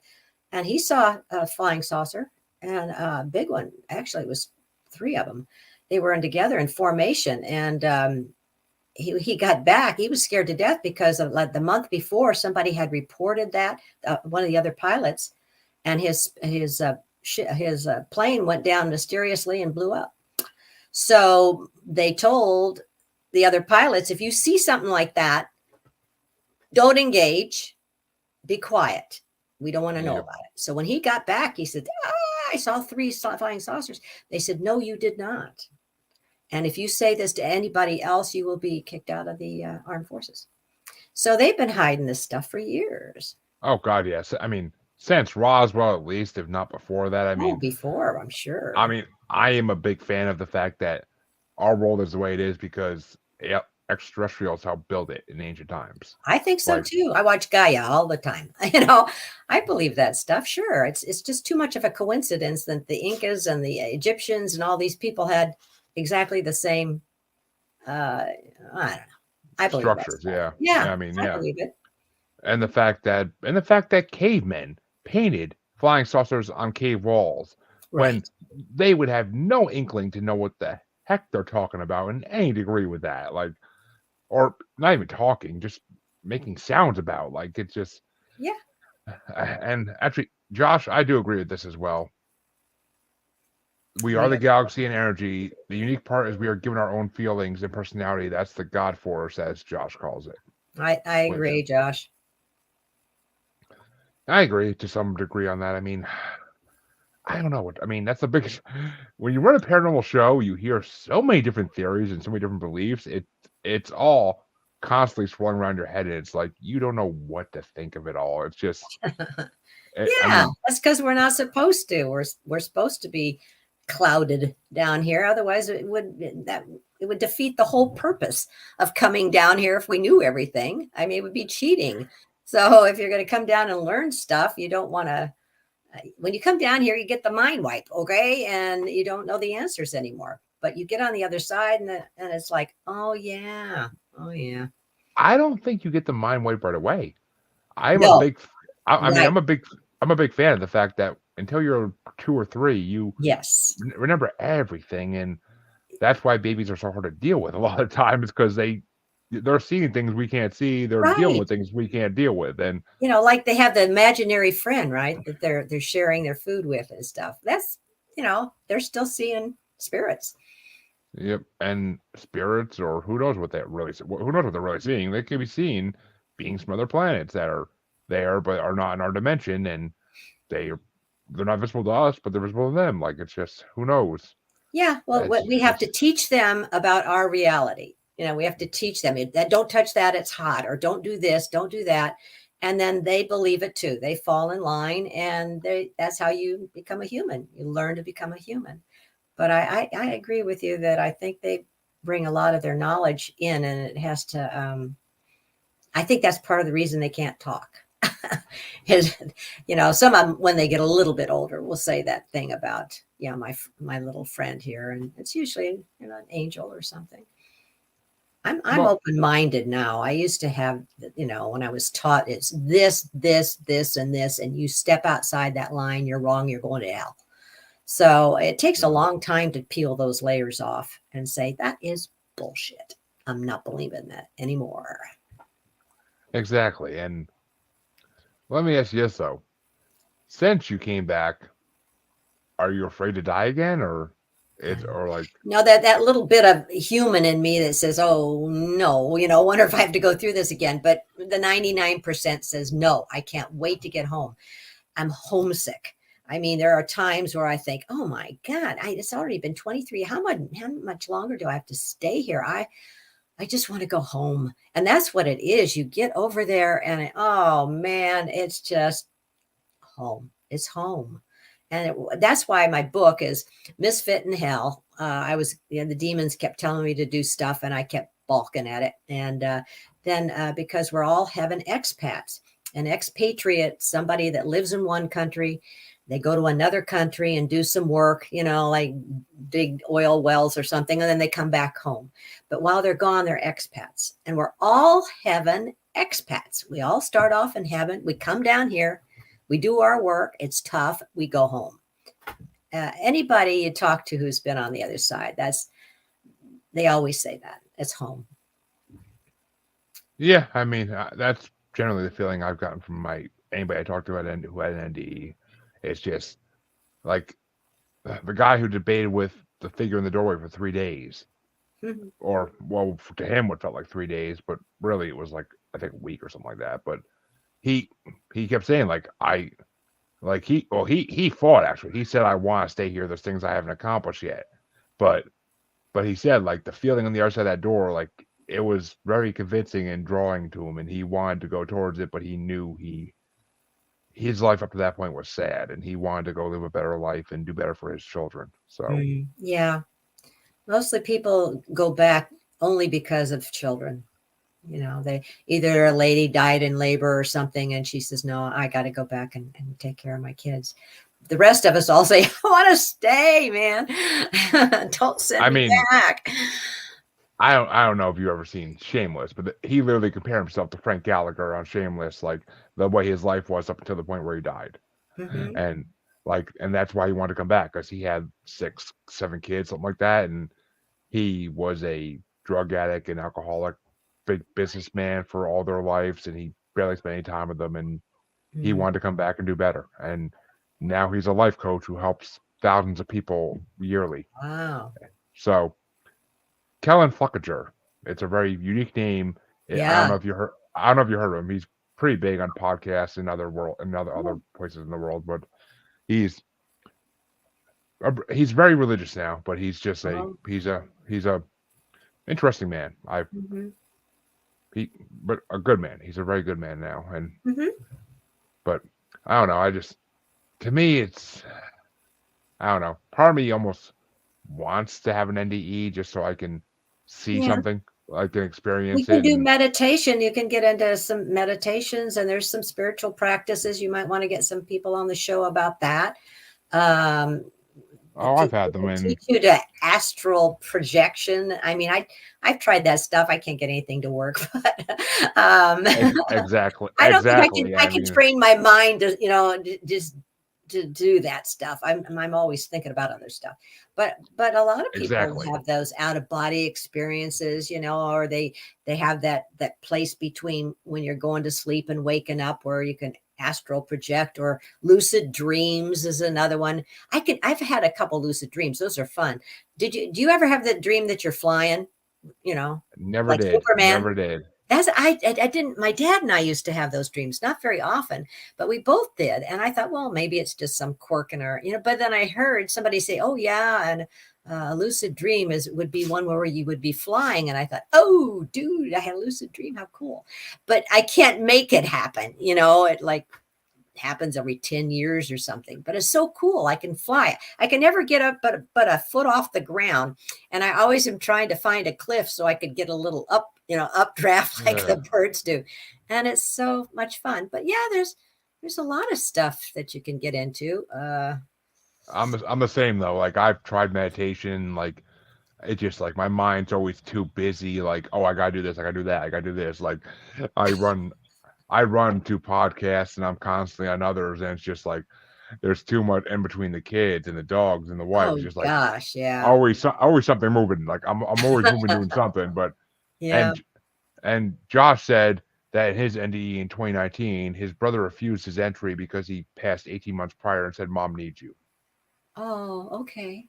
and he saw a flying saucer, and a big one. Actually, it was three of them. They were in together in formation, and he got back. He was scared to death because of like the month before somebody had reported that one of the other pilots, and his plane went down mysteriously and blew up. So they told the other pilots, if you see something like that, don't engage, be quiet. We don't want to know about it. So when he got back, he said, I saw three flying saucers. They said, no, you did not. And if you say this to anybody else, you will be kicked out of the armed forces. So they've been hiding this stuff for years. Oh God, yes. I mean, since Roswell, at least, if not before that. I mean, before, I'm sure. I mean, I am a big fan of the fact that our world is the way it is because extraterrestrials helped build it in ancient times. I think so too. I watch Gaia all the time. I believe that stuff. Sure, it's just too much of a coincidence that the Incas and the Egyptians and all these people had exactly the same. I don't know. I believe structures. Yeah. I mean, I believe it. And the fact that cavemen painted flying saucers on cave walls when they would have no inkling to know what the heck they're talking about in any degree with that, like, or not even talking, just making sounds about, like, it's just And actually, Josh, I do agree with this as well. We are the galaxy and energy. The unique part is we are given our own feelings and personality. That's the God force, as Josh calls it. I agree, Josh. I agree to some degree on that. I mean, I don't know what I mean. That's the biggest. When you run a paranormal show, you hear so many different theories and so many different beliefs. It's all constantly swirling around your head, and it's like you don't know what to think of it all. It's just that's because we're not supposed to. We're supposed to be clouded down here. Otherwise, it would defeat the whole purpose of coming down here if we knew everything. I mean, it would be cheating. So if you're going to come down and learn stuff, you don't want to. When you come down here, you get the mind wipe, okay? And you don't know the answers anymore. But you get on the other side, and it's like, oh yeah. I don't think you get the mind wipe right away. I'm a big fan of the fact that until you're 2 or 3, you remember everything, and that's why babies are so hard to deal with a lot of times because they're seeing things we can't see. They're dealing with things we can't deal with. And like they have the imaginary friend, right? That they're sharing their food with and stuff. That's, they're still seeing spirits. Yep. And spirits, or who knows what they're really seeing. They could be seeing beings from other planets that are there but are not in our dimension, and they're not visible to us, but they're visible to them. Like, it's just, who knows? Yeah. Well, we have to teach them about our reality. We have to teach them that don't touch that, it's hot, or don't do this, don't do that. And then they believe it too. They fall in line, and that's how you become a human. You learn to become a human. But I agree with you that I think they bring a lot of their knowledge in, and it has to, I think that's part of the reason they can't talk. Is, some of them, when they get a little bit older, will say that thing about, my little friend here. And it's usually, an angel or something. I'm open-minded now. I used to have, when I was taught it's this, and this, and you step outside that line, you're wrong, you're going to hell. So it takes a long time to peel those layers off and say, that is bullshit. I'm not believing that anymore. Exactly. And let me ask you this, though. Since you came back, are you afraid to die again, or no, that little bit of human in me that says, oh no, wonder if I have to go through this again. But the 99% says, no, I can't wait to get home. I'm homesick. I mean, there are times where I think, oh my God, it's already been 23. How much longer do I have to stay here? I just want to go home. And that's what it is. You get over there and oh man, it's just home. It's home. And that's why my book is Misfit in Hell. the demons kept telling me to do stuff and I kept balking at it. And then because we're all heaven expats, an expatriate, somebody that lives in one country, they go to another country and do some work, like dig oil wells or something, and then they come back home. But while they're gone, they're expats. And we're all heaven expats. We all start off in heaven. We come down here. We do our work. It's tough. We go home. Anybody you talk to who's been on the other side, they always say that. It's home. Yeah, I mean, that's generally the feeling I've gotten from anybody I talked to who had an NDE. It's just like the guy who debated with the figure in the doorway for 3 days, or well, to him, what felt like 3 days, but really it was like I think a week or something like that. But he kept saying he fought actually. He said, "I want to stay here. There's things I haven't accomplished yet," but he said like the feeling on the other side of that door, like it was very convincing and drawing to him, and he wanted to go towards it, but he knew his life up to that point was sad, and he wanted to go live a better life and do better for his children. So yeah, mostly people go back only because of children. They either a lady died in labor or something, and she says, "No, I got to go back and take care of my kids." The rest of us all say, "I want to stay, man. Don't send me back." I don't know if you've ever seen Shameless, but he literally compared himself to Frank Gallagher on Shameless, like the way his life was up until the point where he died. And that's why he wanted to come back, because he had 6, 7 kids, something like that. And he was a drug addict and alcoholic, big businessman for all their lives. And he barely spent any time with them. And he wanted to come back and do better. And now he's a life coach who helps thousands of people yearly. Wow. So Kellen Fluckiger. It's a very unique name. Yeah. I don't know if you heard of him. He's pretty big on podcasts and other places in the world, but he's very religious now, but he's just he's a interesting man. But a good man. He's a very good man now. And but I don't know. To me, it's, I don't know. Part of me almost wants to have an NDE just so I can see something, I can experience it. You can do meditation. You can get into some meditations, and there's some spiritual practices. You might want to get some people on the show about that. I've had them teach you to astral projection. I mean, I've tried that stuff. I can't get anything to work, but exactly. I don't think I can train my mind to just to do that stuff. I'm always thinking about other stuff, but a lot of people have those out of body experiences, or they have that place between when you're going to sleep and waking up where you can astral project, or lucid dreams is another one. I've had a couple lucid dreams. Those are fun. Do you ever have the dream that you're flying? Never did. Superman? Never did. I didn't. My dad and I used to have those dreams, not very often, but we both did. And I thought, well, maybe it's just some quirk in our, but then I heard somebody say, "Oh yeah, and a lucid dream would be one where you would be flying." And I thought, "Oh, dude, I had a lucid dream. How cool!" But I can't make it happen. It like happens every 10 years or something, but it's so cool. I can fly. I can never get up but a foot off the ground, and I always am trying to find a cliff so I could get a little updraft like the birds do, and it's so much fun. But yeah, there's a lot of stuff that you can get into. I'm the same though. Like I've tried meditation, like it just like my mind's always too busy. Like, oh, I gotta do this, I gotta do that, I gotta do this. Like I run 2 podcasts and I'm constantly on others, and it's just like there's too much in between the kids and the dogs and the wife. Oh, it's just like, gosh, yeah. Always something moving. Like I'm always moving doing something. But yeah. And Josh said that in his NDE in 2019, his brother refused his entry because he passed 18 months prior and said, "Mom needs you." Oh, okay.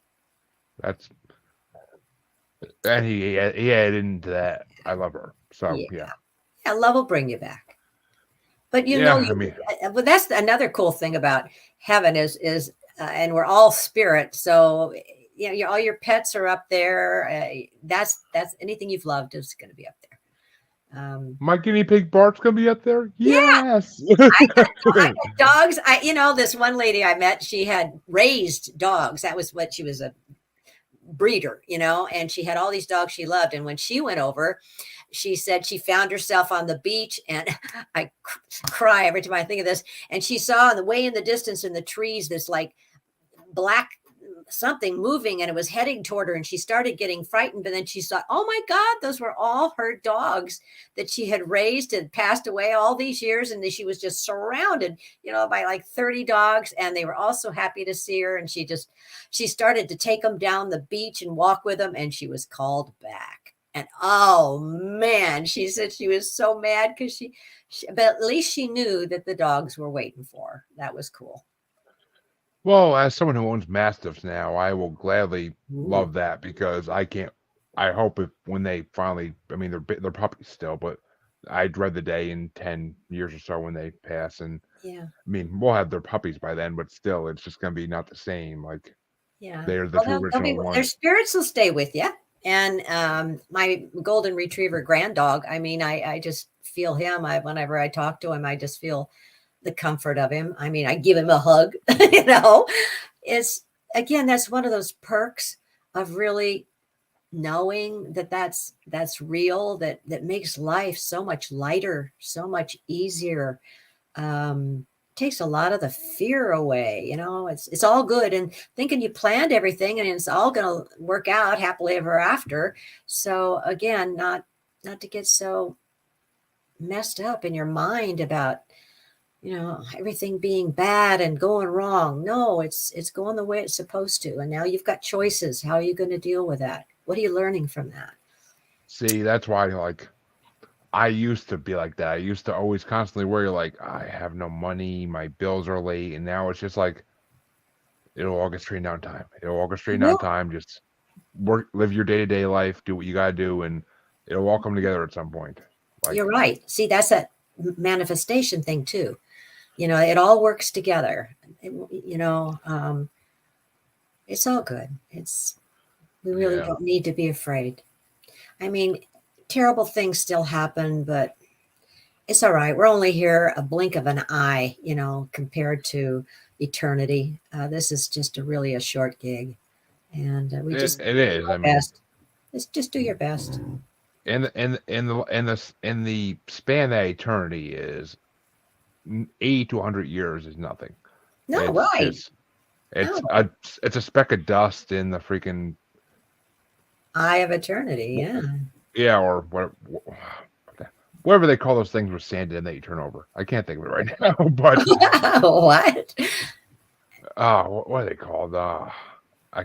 And he added into that, "I love her." So yeah. Love will bring you back. But but that's another cool thing about heaven is and we're all spirit. So all your pets are up there. That's anything you've loved is going to be up there. My guinea pig Bart's going to be up there. Yes. I got dogs. This one lady I met, she had raised dogs. That was what she was breeder, and she had all these dogs she loved. And when she went over, she said she found herself on the beach, and I cry every time I think of this. And she saw on the way in the distance in the trees, this like black something moving, and it was heading toward her, and she started getting frightened. But then she thought, oh my God, those were all her dogs that she had raised and passed away all these years. And she was just surrounded, by like 30 dogs, and they were all so happy to see her. And she started to take them down the beach and walk with them, and she was called back. And oh man, she said she was so mad because but at least she knew that the dogs were waiting for her. That was cool. Well, as someone who owns mastiffs now, I will gladly Ooh. love that, because I hope when they finally, I mean, they're puppies still, but I dread the day in 10 years or so when they pass. And yeah, I mean, we'll have their puppies by then, but still, it's just going to be not the same. Like, yeah, they're the true original ones. Their spirits will stay with you. And my golden retriever grand dog, I mean, I just feel him. Whenever I talk to him, I just feel the comfort of him. I mean, I give him a hug, it's, again, that's one of those perks of really knowing that that's real, that makes life so much lighter, so much easier. Takes a lot of the fear away. It's all good, and thinking you planned everything and it's all going to work out happily ever after. So again, not to get so messed up in your mind about everything being bad and going wrong. No, it's going the way it's supposed to. And now you've got choices. How are you going to deal with that? What are you learning from that? See, that's why, like, I used to be like that. I used to always constantly worry, like, I have no money, my bills are late, and now it's just like, it'll all get straightened out in time. It'll all get straightened out in time. Just work, live your day-to-day life, do what you gotta do, and it'll all come together at some point. Like, you're right. See, that's that manifestation thing too. It all works together. It's all good. We really don't need to be afraid. I mean, terrible things still happen, but it's all right. We're only here a blink of an eye, compared to eternity. This is just really a short gig, and we just it is. I mean, best. Just do your best. And the span that eternity is 80 to 100 years is nothing. No, right. It's a speck of dust in the freaking eye of eternity. Yeah. Yeah, or whatever they call those things with sand in that you turn over. I can't think of it right now, but what? What are they called? I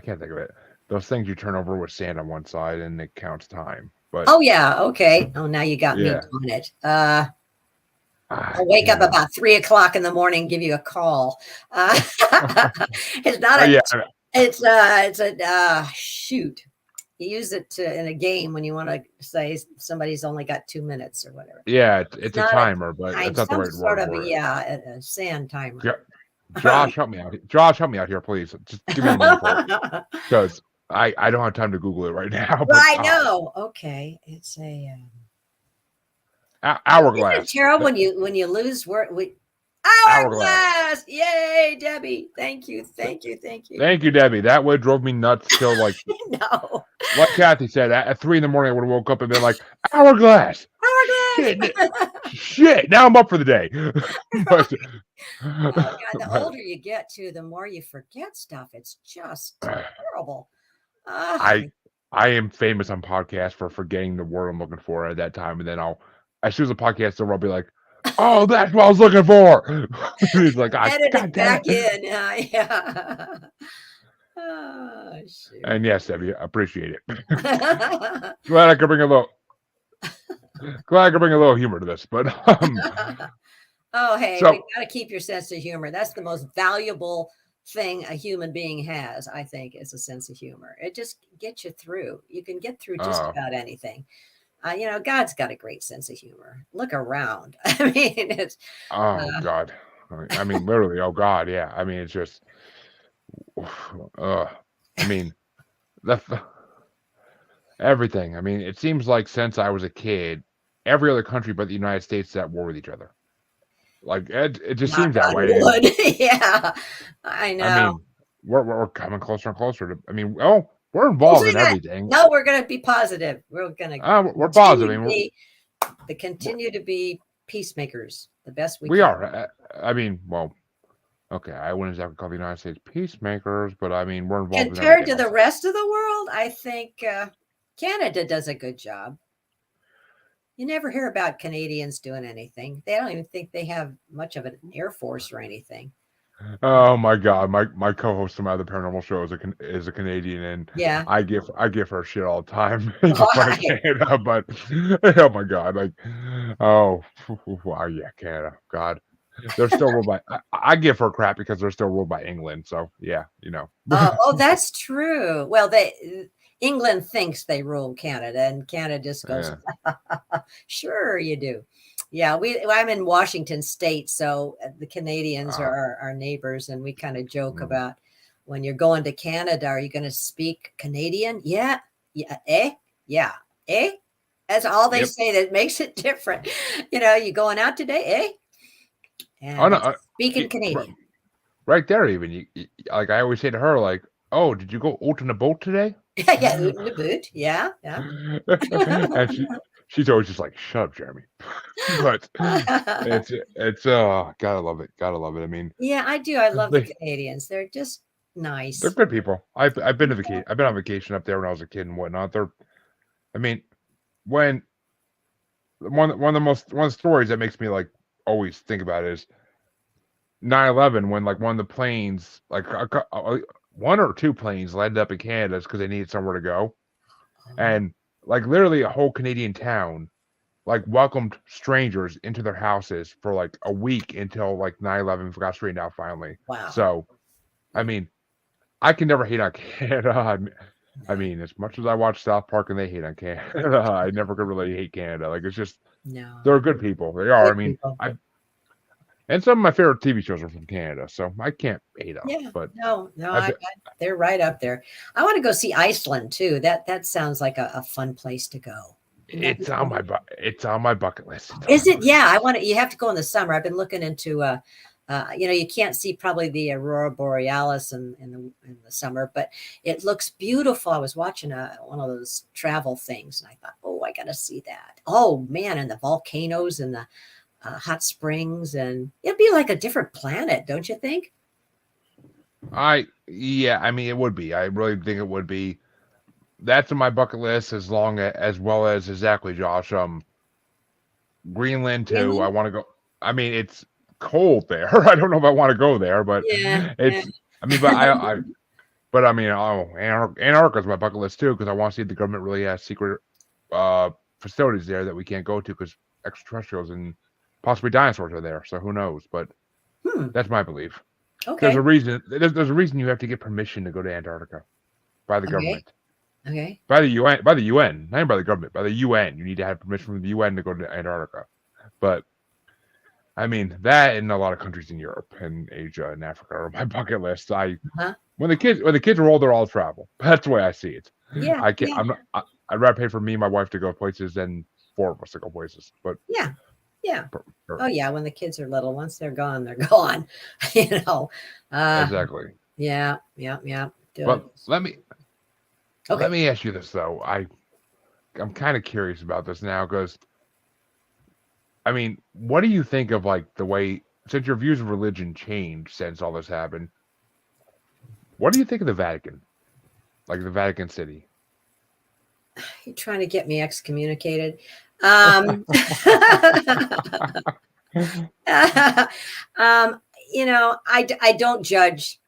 can't think of it. Those things you turn over with sand on one side and it counts time. But oh yeah, okay. Oh, now you got me doing it. I'll wake up about 3 o'clock in the morning and give you a call. It's not it's a shoot. You use it in a game when you want to say somebody's only got 2 minutes or whatever. Yeah, it's a timer, but it's not the right sort word of for it. a sand timer. Josh, help me out. Josh, help me out here, please. Just give me a name for it, because I don't have time to Google it right now. But, I know. Okay, it's a hourglass. Isn't it terrible when you lose word? Hourglass! Yay, Debbie! Thank you. Thank you, Debbie. That way drove me nuts till like no. Like Kathy said, at 3 a.m, I would have woke up and been like, hourglass. Shit. Now I'm up for the day. But, oh, God, the older you get, too, the more you forget stuff. It's just terrible. I am famous on podcasts for forgetting the word I'm looking for at that time, and then as soon as the podcast is over, I'll be like, oh, that's what I was looking for. He's like, edit it back in. Yeah. Oh, shoot. And yes, Debbie, I appreciate it. Glad I could bring a little humor to this, but oh, hey, we got to keep your sense of humor. That's the most valuable thing a human being has, I think, is a sense of humor. It just gets you through. You can get through just about anything. God's got a great sense of humor. Look around. I mean, it's God. I mean, literally, oh God, yeah. I mean, it's just I mean, everything. I mean, it seems like since I was a kid, every other country but the United States is at war with each other. Like it just seems that way. Yeah, I know. I mean, we're coming closer and closer to. I mean, we're Don't involved say in that. everything. No, we're going to be positive. We're going to We're positive. I mean, continue to be peacemakers the best we we can. are. I mean, well, okay, I wouldn't exactly call the United States peacemakers, but I mean, we're involved in Compared everything to the else. rest of the world, I think Canada does a good job. You never hear about Canadians doing anything. They don't even think they have much of an air force or anything. Oh my God, my co-host from my other paranormal show is a Canadian, and Yeah. I give her shit all the time making fun of Why? Canada. But oh my God, like, oh, wow, yeah, Canada, God, they're still ruled by. I give her crap because they're still ruled by England. So yeah, you know. Oh, that's true. Well, England thinks they rule Canada, and Canada just goes, Yeah. sure you do. Yeah, I'm in Washington State, so the Canadians are our neighbors, and we kind of joke about when you're going to Canada, are you going to speak Canadian? Yeah, yeah, yeah, That's all they Yep. say that makes it different. You going out today, Oh And no, speaking Canadian. right there. Even like I always say to her, like, oh, did you go out on a boat today? Yeah, out in the boot. Yeah. And she's always just like, shut up, Jeremy. But it's gotta love it, gotta love it. I mean, Yeah, I do. I love the they're Canadians. They're just nice. good people. I've been to I've been on vacation up there when I was a kid and whatnot. I mean, when one of the stories that makes me like always think about it is 9/11 when like one of the planes, like one or two planes landed up in Canada because they needed somewhere to go, and like literally a whole Canadian town like welcomed strangers into their houses for like a week until like 9/11 got straightened out finally. Wow. So, I mean, I can never hate on Canada. I mean, as much as I watch South Park and they hate on Canada, I never could really hate Canada. Like it's just they're good people. They are. I Good mean, people. and some of my favorite TV shows are from Canada, so I can't hate them. Yeah. But No, they're right up there. I want to go see Iceland too. That sounds like a fun place to go. it's on my it's on my bucket list. Is it? Yeah, I want to. You have to go in the summer. I've been looking into. You can't see probably the aurora borealis in the summer, but it looks beautiful. I was watching one of those travel things, and I thought, oh, I got to see that. Oh man, and the volcanoes and the hot springs, and it'd be like a different planet, don't you think? Yeah, I mean it would be. I really think it would be. That's on my bucket list as well as exactly Josh. Greenland too. Greenland? I want to go. I mean, it's cold there. I don't know if I want to go there, but Yeah. I mean, but I mean, Antarctica is my bucket list too because I want to see if the government really has secret facilities there that we can't go to because extraterrestrials and possibly dinosaurs are there. So who knows? But that's my belief. Okay. There's a reason. There's a reason you have to get permission to go to Antarctica by the government. Okay. By the UN, not even by the government, by the UN. You need to have permission from the UN to go to Antarctica. But I mean that in a lot of countries in Europe and Asia and Africa are my bucket list. When the kids are older, I'll travel. That's the way I see it. Yeah. I can't. I'd rather pay for me and my wife to go places than 4 of us to go places. But yeah. Oh yeah. When the kids are little, once they're gone, they're gone. Exactly. Yeah. But let me ask you this though. I'm kind of curious about this now because I mean, what do you think of like the way since your views of religion changed since all this happened? What do you think of the Vatican? Like the Vatican City? You're trying to get me excommunicated. I don't judge.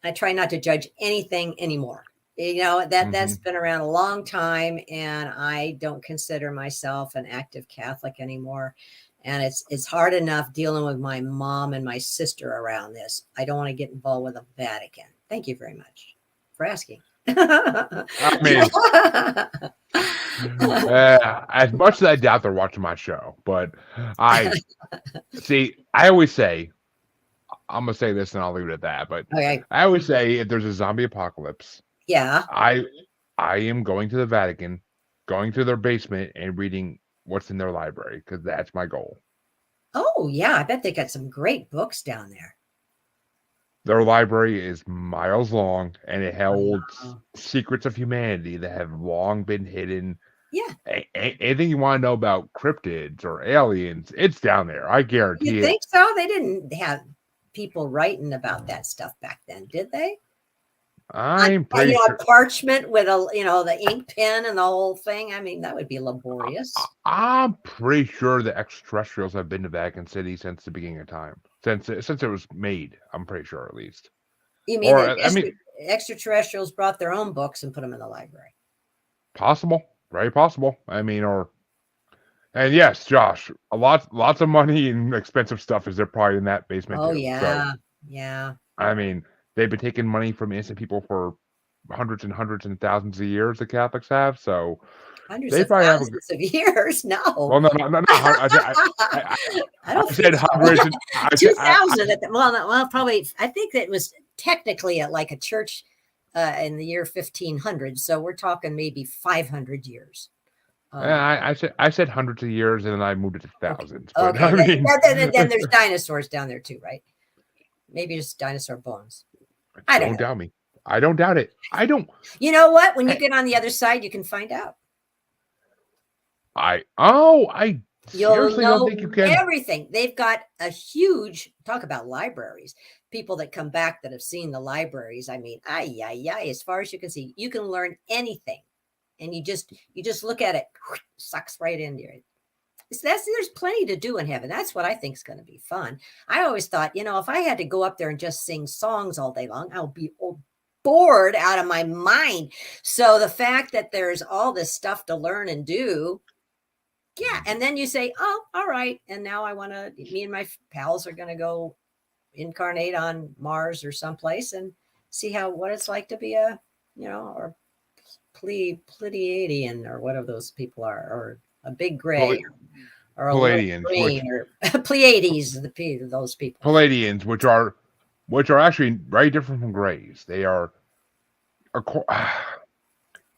I try not to judge anything anymore. That's been around a long time, and I don't consider myself an active Catholic anymore. And it's hard enough dealing with my mom and my sister around this. I don't want to get involved with the Vatican. Thank you very much for asking. I mean, as much as I doubt they're watching my show, but I always say, I'm gonna say this and I'll leave it at that. But okay. I always say, if there's a zombie apocalypse, yeah, I am going to the Vatican, going to their basement and reading what's in their library because that's my goal. Oh yeah, I bet they got some great books down there. Their library is miles long, and it holds Wow. secrets of humanity that have long been hidden. Yeah. Anything you want to know about cryptids or aliens, it's down there. I You guarantee it. think so? They didn't have people writing about that stuff back then, did they? I'm pretty On sure. parchment with the ink pen and the whole thing. I mean, that would be laborious. I'm pretty sure the extraterrestrials have been to Vatican City since the beginning of time. Since it was made, I'm pretty sure at least. You mean Or the I mean, extraterrestrials brought their own books and put them in the library? possible, very possible. And yes, Josh, lots of money and expensive stuff is there probably in that basement Oh too. So yeah, yeah. I mean, they've been taking money from innocent people for hundreds and thousands of years. The Catholics have, so Hundreds they of probably have a. thousands of years. No, Well, no, no, no, no. I I don't think said so. hundreds, and I said 2000 at the, well, probably. I think that was technically at like a church in the year 1500. So we're talking maybe 500 years. I said hundreds of years, and then I moved it to thousands. But Okay. I mean, Then there's dinosaurs down there too, right? Maybe just dinosaur bones. I don't don't know. doubt me. I don't doubt it. I don't. You know what? When you get on the other side, you can find out. I You'll seriously know don't think you can. everything. They've got a huge talk about libraries. People that come back that have seen the libraries. I mean, as far as you can see, you can learn anything, and you just look at it, sucks right into it. There's plenty to do in heaven. That's what I think is going to be fun. I always thought, if I had to go up there and just sing songs all day long, I'll be bored out of my mind. So the fact that there's all this stuff to learn and do. Yeah. And then you say, oh, all right. And now me and my pals are going to go incarnate on Mars or someplace and see what it's like to be or Pleiadian or whatever those people are, or a big gray or a Palladians, green or Pleiades, those people. Palladians, which are actually very different from grays. They are.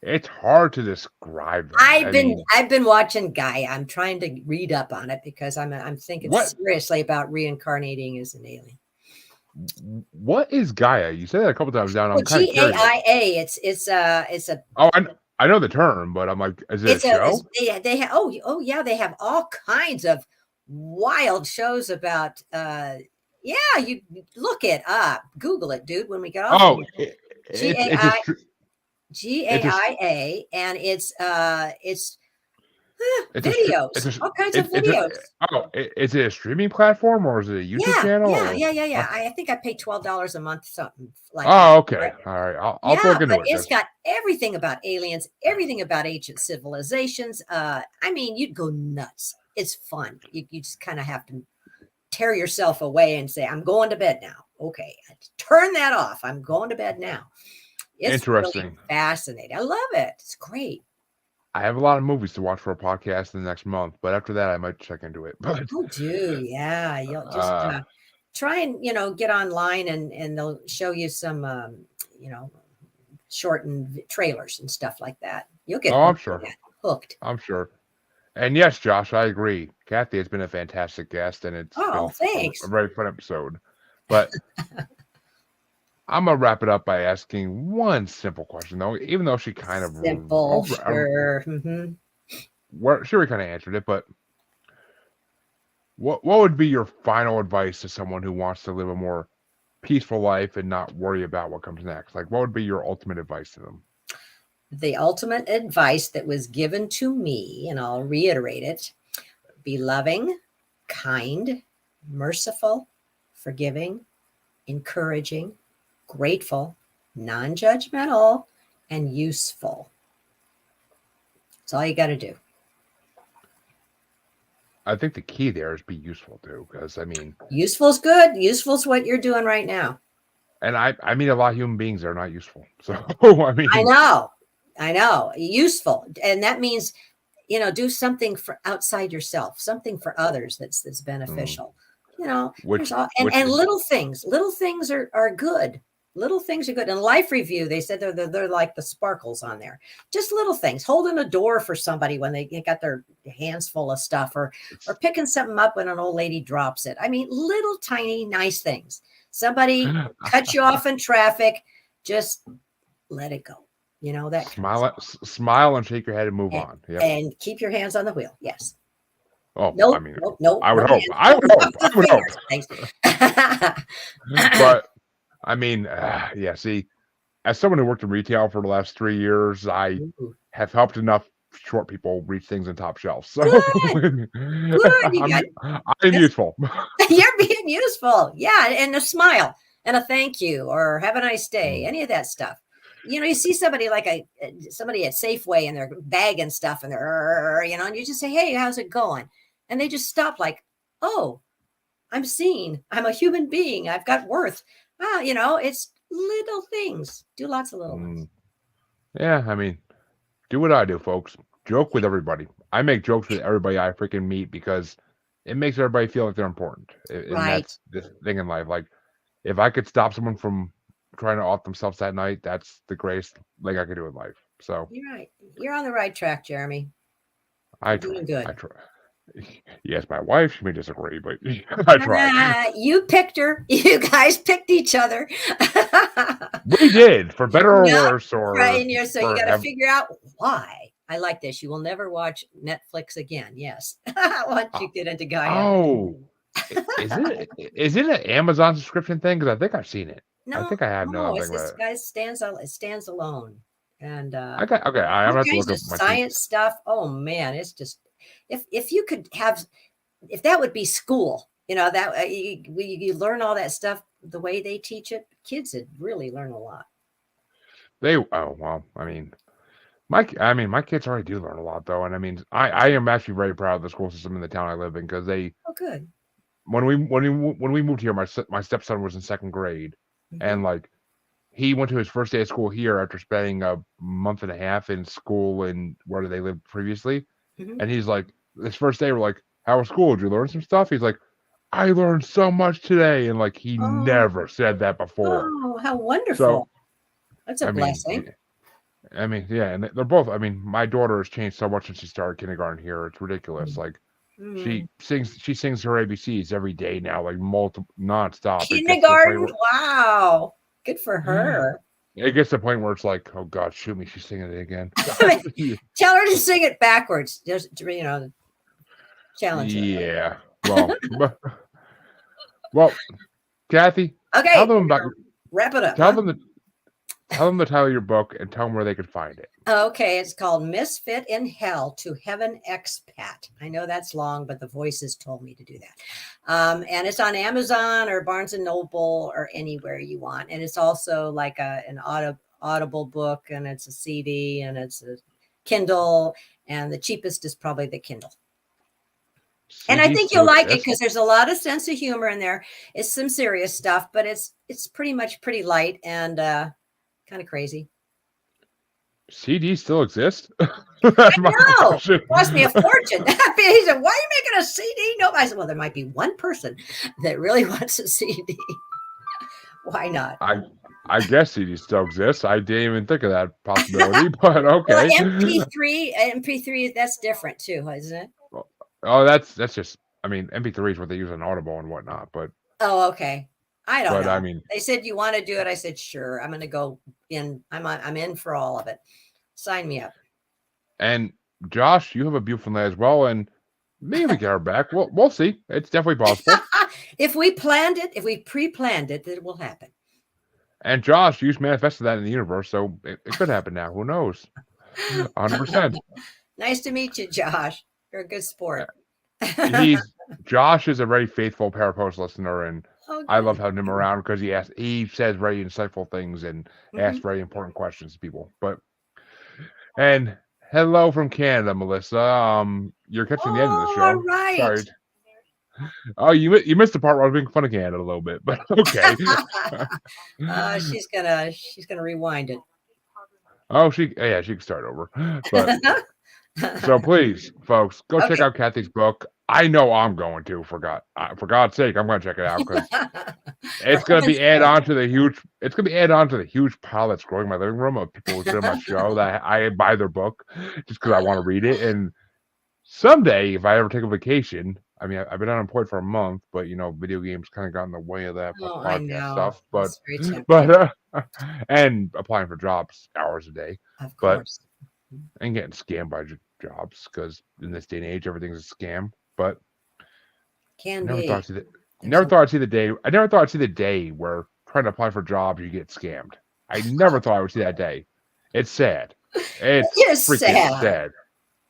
It's hard to describe them. I've been watching Gaia. I'm trying to read up on it because I'm thinking seriously about reincarnating as an alien. What is Gaia? You said that a couple times now. I'm kind of curious. GAIA. It's a. Oh, I know the term, but I'm like, is it a show? They have. Oh yeah, they have all kinds of wild shows about. Yeah, you look it up, Google it, dude. When we get off. Oh, GAIA, and it's videos, all kinds of videos. Is it a streaming platform or is it a YouTube channel? Yeah. I think I pay $12 a month, something like. Oh, okay, right? All right. I'll look into it. It's got everything about aliens, everything about ancient civilizations. I mean, you'd go nuts. It's fun. You just kind of have to tear yourself away and say, "I'm going to bed now." Okay, turn that off. I'm going to bed now. It's interesting. Really fascinating. I love it. It's great. I have a lot of movies to watch for a podcast in the next month, but after that, I might check into it. But yeah. You'll just try and get online and they'll show you some shortened trailers and stuff like that. You'll get hooked. I'm sure. And yes, Josh, I agree. Kathy has been a fantastic guest, and it's been thanks. a very fun episode. But I'm gonna wrap it up by asking one simple question, though, even though she kind of simple. Sure. She already kind of answered it, but what would be your final advice to someone who wants to live a more peaceful life and not worry about what comes next? Like, what would be your ultimate advice to them? The ultimate advice that was given to me, and I'll reiterate it: be loving, kind, merciful, forgiving, encouraging, grateful, non-judgmental, and useful. That's all you got to do. I think the key there is be useful too, because useful's good. Useful's what you're doing right now. And I meet a lot of human beings that are not useful. So I know, useful, and that means do something for outside yourself, something for others that's beneficial. And little things are good. Little things are good. In Life Review, they said they're like the sparkles on there. Just little things, holding a door for somebody when they got their hands full of stuff, or picking something up when an old lady drops it. I mean, little tiny nice things. Somebody cut you off in traffic, just let it go. You know, that smile and shake your head and move on. Yep. And keep your hands on the wheel. Yes. Oh, Nope, I mean, nope. I would no hope. hands. I would hope. I would hope. Thanks. But I mean, yeah. See, as someone who worked in retail for the last 3 years, I have helped enough short people reach things in top shelves. So Good. I'm useful. You're being useful. Yeah. And a smile and a thank you or have a nice day, any of that stuff. You know, you see somebody like somebody at Safeway and they're bagging stuff and they're, you know, and you just say, hey, how's it going? And they just stop like, oh, I'm seen. I'm a human being. I've got worth. You know, it's little things. Do lots of little ones. Yeah, I mean, do what I do, folks. Joke with everybody. I make jokes with everybody I freaking meet because it makes everybody feel like they're important. And that's the thing in life. Like, if I could stop someone from trying to off themselves that night, that's the greatest thing I could do in life. So you're right. You're on the right track, Jeremy. You're doing good. I try. Yes, my wife, she may disagree, but I tried. You picked her. You guys picked each other. We did, for better or worse. Or right. So you got to figure out why. I like this. You will never watch Netflix again. Yes. Once you get into Gaia. Oh, is it an Amazon subscription thing? Because I think I've seen it. No, I think I have. No, it's this guy stands alone. And I'm gonna have to look up my science stuff. Oh man, it's just if you could have, if that would be school, you know, that you learn all that stuff the way they teach it, kids would really learn a lot. Well, I mean, my kids already do learn a lot though, and I mean, I am actually very proud of the school system in the town I live in because they. Oh, good. When we moved here, my stepson was in second grade, and like. He went to his first day of school here after spending a month and a half in school in where they lived previously. And he's like, this first day, we're like, how was school? Did you learn some stuff? He's like, I learned so much today. And like, he never said that before. Oh, how wonderful. So, that's a blessing. I mean, yeah. And they're both, I mean, my daughter has changed so much since she started kindergarten here. It's ridiculous. Like, she sings her ABCs every day now, like nonstop. Kindergarten? Wow. Good for her. It gets to the point where it's like, oh God, shoot me, she's singing it again. Tell her to sing it backwards. Just, you know, challenge her. Yeah. Well, Kathy. Okay. Tell them about. Wrap it up. Tell them the title of your book and tell them where they can find it. Okay, it's called Misfit in Hell to Heaven Expat. I know that's long, but the voices told me to do that. And it's on Amazon or Barnes and Noble or anywhere you want. And it's also like an audible book, and it's a CD, and it's a Kindle, and the cheapest is probably the Kindle. And I think you'll like it because there's a lot of sense of humor in there. It's some serious stuff, but it's pretty light and kind of crazy. CDs still exist? I know. It cost me a fortune. He said, why are you making a CD? No, I said, well, there might be one person that really wants a CD. Why not? I guess CDs still exist. I didn't even think of that possibility, but okay. Well, MP3, that's different too, isn't it? Oh, that's just, I mean, MP3 is what they use on Audible and whatnot, but. Oh, okay. I don't know. I mean, they said, you want to do it? I said, sure. I'm going to go in. I'm in for all of it. Sign me up. And Josh, you have a beautiful night as well. And maybe we get her back. We'll see. It's definitely possible. If we pre-planned it, it will happen. And Josh, you manifested that in the universe. So it could happen now. Who knows? 100%. Nice to meet you, Josh. You're a good sport. Josh is a very faithful Parapost listener, and I love having him around because he says very insightful things and asks very important questions to people. And hello from Canada, Melissa. You're catching the end of the show. All right. Sorry. Oh, you missed the part where I was making fun of Canada a little bit, but okay. She's gonna rewind it. Oh, she can start over. But so please, folks, go check out Kathy's book. I know I'm going to. For God's sake, I'm going to check it out because it's going to be add on to the huge. It's going to be add on to the huge pile that's growing in my living room of people who sit on my show that I buy their book just because I want to read it. And someday, if I ever take a vacation, I mean, I've been unemployed for a month, but video games kind of got in the way of that Oh, I podcast know. stuff. But It's very tempting. and applying for jobs hours a day, Of but course. and getting scammed by jobs because in this day and age everything's a scam. But Can I never be. thought I'd see the There's never some- thought I'd see the day. I never thought I'd see the day where trying to apply for jobs you get scammed. I never thought I would see that day. It's sad. It's It is freaking sad. sad.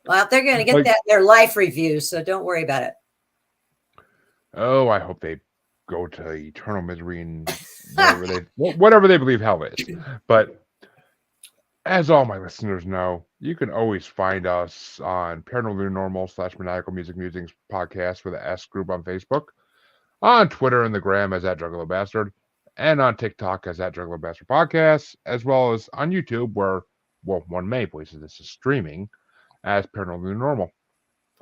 Well, they're going to get Like- that in their life review, so don't worry about it. Oh, I hope they go to eternal misery and whatever they believe hell is. But as all my listeners know, you can always find us on Paranormal / Maniacal Music Musings podcast with the S group on Facebook, on Twitter and the Gram as @Juggalo Bastard, and on TikTok as @Juggalo Bastard Podcast, as well as on YouTube where, one May places this is streaming as Paranormal Normal.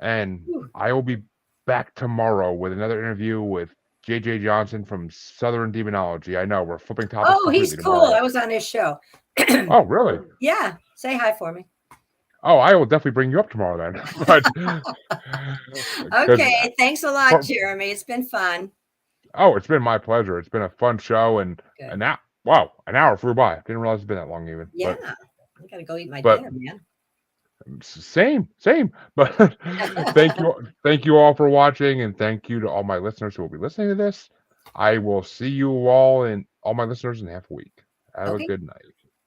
And I will be back tomorrow with another interview with JJ Johnson from Southern Demonology. I know we're flipping topics. Oh, he's completely cool. tomorrow. I was on his show. Oh, really? Yeah. Say hi for me. Oh, I will definitely bring you up tomorrow then. But, Okay. Thanks a lot, for- Jeremy. It's been fun. Oh, it's been my pleasure. It's been a fun show, and Good. an hour flew by. Didn't realize it's been that long even. Yeah. But I got to go eat my but- dinner, man. same. But thank you all for watching, and thank you to all my listeners who will be listening to this. I will see you all and all my listeners in half a week. Have Okay. a good night.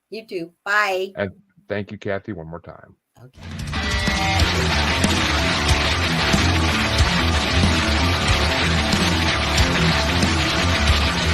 You too. Bye. And thank you, Kathy, one more time. Okay.